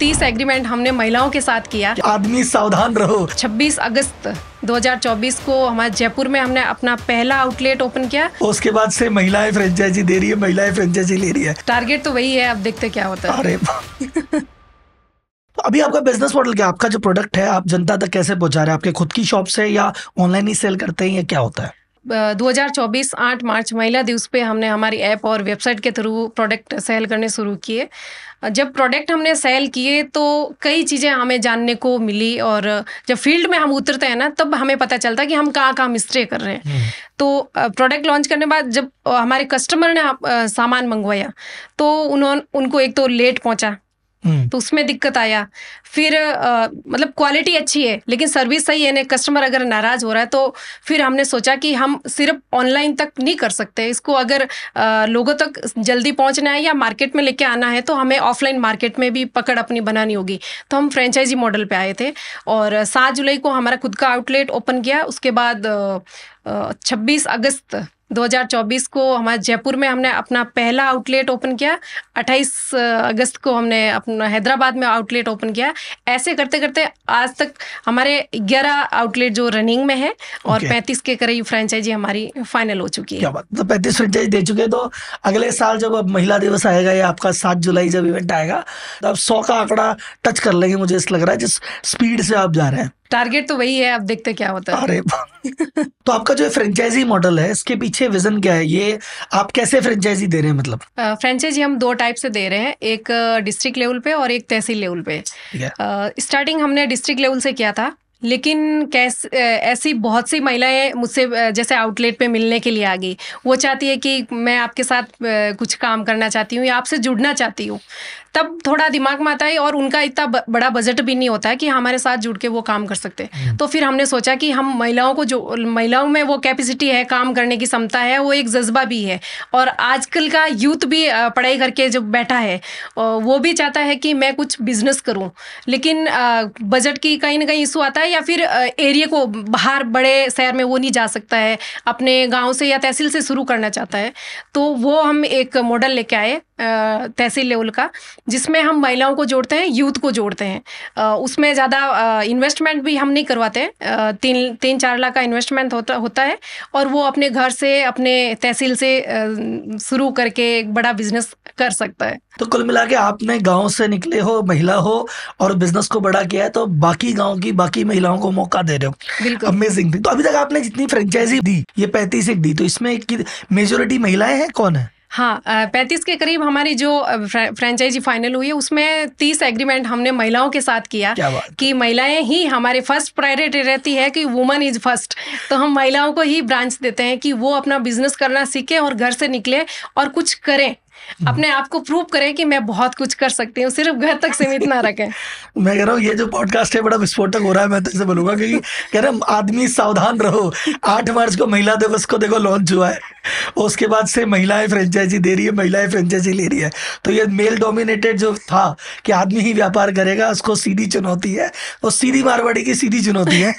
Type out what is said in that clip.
30 agreement हमने महिलाओं के साथ किया। आदमी सावधान रहो। 26 अगस्त 2024 को हमारे जयपुर में हमने अपना पहला आउटलेट ओपन किया। उसके बाद से महिलाएं फ्रेंचाइजी दे रही है, महिलाएं फ्रेंचाइजी ले रही है। टारगेट तो वही है, अब देखते क्या होता है। अरे तो अभी आपका बिजनेस मॉडल क्या है? आपका जो प्रोडक्ट है आप जनता तक कैसे पहुंचा रहे हैं? आपके खुद की शॉप से या ऑनलाइन ही सेल करते हैं या क्या होता है? 2024 8 मार्च महिला दिवस पे हमने हमारी ऐप और वेबसाइट के थ्रू प्रोडक्ट सेल करने शुरू किए। जब प्रोडक्ट हमने सेल किए तो कई चीज़ें हमें जानने को मिली, और जब फील्ड में हम उतरते हैं ना तब हमें पता चलता है कि हम कहाँ कहाँ मिस्टेक कर रहे हैं। तो प्रोडक्ट लॉन्च करने के बाद जब हमारे कस्टमर ने सामान मंगवाया तो उनको एक तो लेट पहुँचा, तो उसमें दिक्कत आया। फिर मतलब क्वालिटी अच्छी है लेकिन सर्विस सही है नहीं, कस्टमर अगर नाराज़ हो रहा है तो फिर हमने सोचा कि हम सिर्फ ऑनलाइन तक नहीं कर सकते इसको। अगर लोगों तक जल्दी पहुंचना है या मार्केट में लेके आना है तो हमें ऑफलाइन मार्केट में भी पकड़ अपनी बनानी होगी। तो हम फ्रेंचाइजी मॉडल पे आए थे और 7 जुलाई को हमारा खुद का आउटलेट ओपन किया। उसके बाद 26 अगस्त 2024 को हमारे जयपुर में हमने अपना पहला आउटलेट ओपन किया। 28 अगस्त को हमने अपना हैदराबाद में आउटलेट ओपन किया। ऐसे करते करते आज तक हमारे 11 आउटलेट जो रनिंग में है और 35 के करीब फ्रेंचाइजी हमारी फाइनल हो चुकी है। क्या बात, तो 35 फ्रेंचाइजी दे चुके हैं। तो अगले साल जब अब महिला दिवस आएगा या आपका 7 जुलाई जब इवेंट आएगा तो आप 100 का आंकड़ा टच कर लेंगे, मुझे इस लग रहा है, जिस स्पीड से आप जा रहे हैं। टारगेट तो वही है, अब देखते क्या होता है। अरे तो आपका जो फ्रेंचाइजी मॉडल है इसके पीछे विजन क्या है? ये आप कैसे फ्रेंचाइजी दे रहे हैं? मतलब फ्रेंचाइजी हम 2 टाइप से दे रहे हैं, एक डिस्ट्रिक्ट लेवल पे और एक तहसील लेवल पे। स्टार्टिंग हमने डिस्ट्रिक्ट लेवल से किया था, लेकिन ऐसी बहुत सी महिलाएं मुझसे जैसे आउटलेट पे मिलने के लिए आ गई। वो चाहती है कि मैं आपके साथ कुछ काम करना चाहती हूँ या आपसे जुड़ना चाहती हूँ। तब थोड़ा दिमाग में आता है और उनका इतना बड़ा बजट भी नहीं होता है कि हमारे साथ जुड़ के वो काम कर सकते। तो फिर हमने सोचा कि हम महिलाओं में वो कैपेसिटी है, काम करने की क्षमता है, वो एक जज्बा भी है। और आजकल का यूथ भी पढ़ाई करके जो बैठा है वो भी चाहता है कि मैं कुछ बिजनेस करूं, लेकिन बजट की कहीं ना कहीं इशू आता है या फिर एरिया को बाहर बड़े शहर में वो नहीं जा सकता है, अपने गाँव से या तहसील से शुरू करना चाहता है। तो वो हम एक मॉडल लेके आए तहसील लेवल का, जिसमें हम महिलाओं को जोड़ते हैं, यूथ को जोड़ते हैं। उसमें ज़्यादा इन्वेस्टमेंट भी हम नहीं करवाते हैं। 3-4 लाख का इन्वेस्टमेंट होता है और वो अपने घर से, अपने तहसील से शुरू करके एक बड़ा बिजनेस कर सकता है। तो कुल मिला के आपने गांव से निकले हो, महिला हो और बिजनेस को बड़ा किया है, तो बाकी गांव की बाकी महिलाओं को मौका दे रहे हो। बिल्कुल अमेजिंग। तो अभी तक आपने जितनी फ्रेंचाइजी दी, ये 35 एक दी, तो इसमें मेजोरिटी महिलाएं हैं, कौन है? हाँ, 35 के करीब हमारी जो फ्रेंचाइजी फाइनल हुई है उसमें 30 एग्रीमेंट हमने महिलाओं के साथ किया कि महिलाएं ही हमारे फर्स्ट प्रायोरिटी रहती है कि वुमन इज फर्स्ट। तो हम महिलाओं को ही ब्रांच देते हैं कि वो अपना बिजनेस करना सीखे और घर से निकले और कुछ करें, अपने आप को प्रूव करें कि मैं बहुत कुछ कर सकती हूँ, सिर्फ घर तक सीमित ना रखें। मैं कह रहा हूँ ये जो पॉडकास्ट है बड़ा विस्फोटक हो रहा है, मैं तो इसे बोलूंगा कि कह रहे आदमी सावधान रहो। 8 मार्च को महिला दिवस को देखो लॉन्च हुआ है, उसके बाद से महिलाएं फ्रेंचाइजी दे रही है, महिलाएं फ्रेंचाइजी ले रही है। तो ये मेल डोमिनेटेड जो था कि आदमी ही व्यापार करेगा, उसको सीधी चुनौती है, वो सीधी मारवाड़ी की सीधी चुनौती है